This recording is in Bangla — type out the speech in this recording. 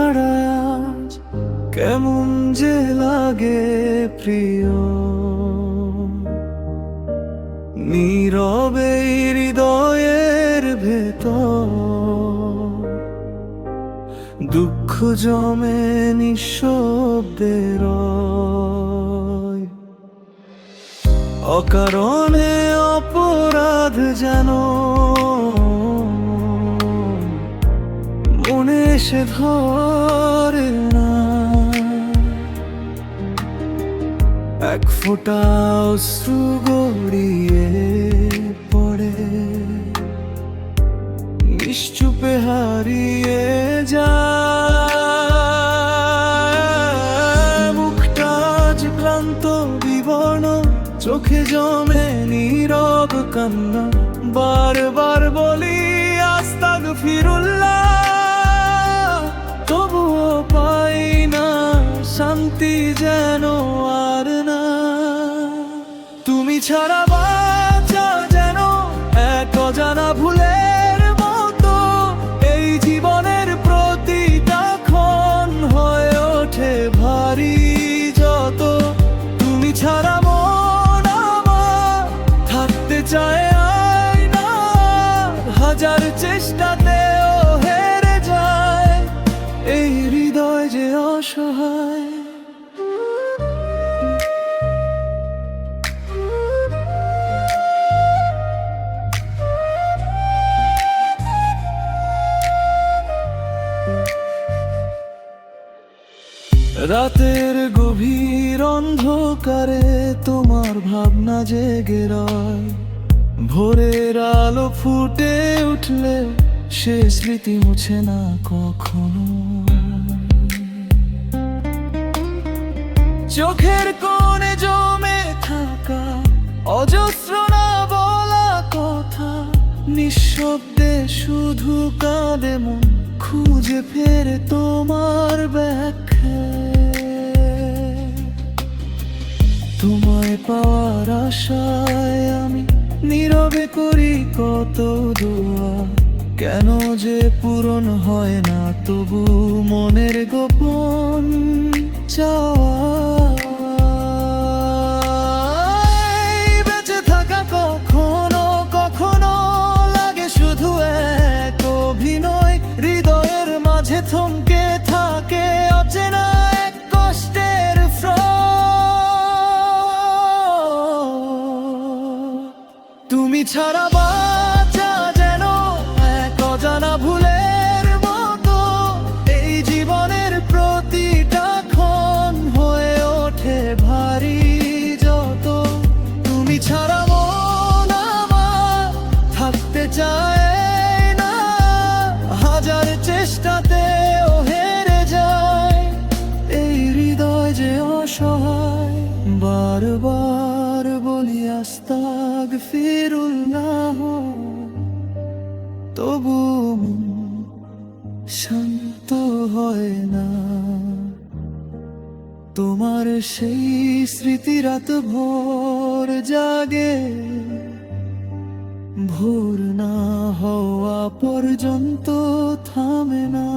ছাড়া আজ কেমন যে লাগে প্রিয়। নীরবে হৃদয়ের ভেতর দুঃখ জমে নিঃশব্দে রয়। অকারণে অপরাধ যেন মনে এসে ধরে না। এক ফোঁটা অশ্রু গড়িয়ে পড়ে, নিশ্চুপে হারিয়ে যায়। মুখটা আজ ক্লান্ত বিবর্ণ, চোখে জমে নীরব কান্না। বারবার বলি আস্তাগফিরুল্লাহ, তবুও পাই না শান্তি যেন আর না। তুমি ছাড়া বাঁচা যেন এক অজানা ভুলের মতো। এই জীবনের প্রতিটা ক্ষণ হয়ে ওঠে ভারী যত। তুমি ছাড়া মন আমার থাকতে চায় না, হাজার চেষ্টাতেও হেরে যায়। এই হৃদয় যে অসহায়। রাতের গভীর অন্ধকারে তোমার ভাবনা জেগে রয়। ভোরের আলো ফুটে উঠলে সে স্মৃতি মুছে না কখনো। চোখের কোণে জমে থাকা অজস্র না বলা কথা, নিঃশব্দে শুধু কাঁদে মন, খুঁজে ফেরে তোমার ব্যাখ্যা। তোমায় পাওয়ার আশায় আমি নীরবে করি কত দোয়া। কেন যে পূরণ হয় না তবু মনের গোপন চাওয়া। বেঁচে থাকা কখনো কখনো লাগে শুধু এক অভিনয়। হৃদয়ের মাঝে থমকে থাকে অচেনা এক কষ্টের তুমি ছাড়া বাঁচা যেন এক অজানা ভুলের মতো। এই জীবনের প্রতিটা ক্ষণ হয়ে ওঠে ভারী যত। তুমি ছাড়া মন আমার থাকতে চায় না, হাজার চেষ্টাতেও হেরে যায়। এই হৃদয় যে অসহায়। বারবার বলি আস্তাগফিরুল্লাহ, তবু শান্ত হয় না। তোমার সেই স্মৃতি রাত ভোর জাগে, ভোর না হওয়া পর্যন্ত থামে না।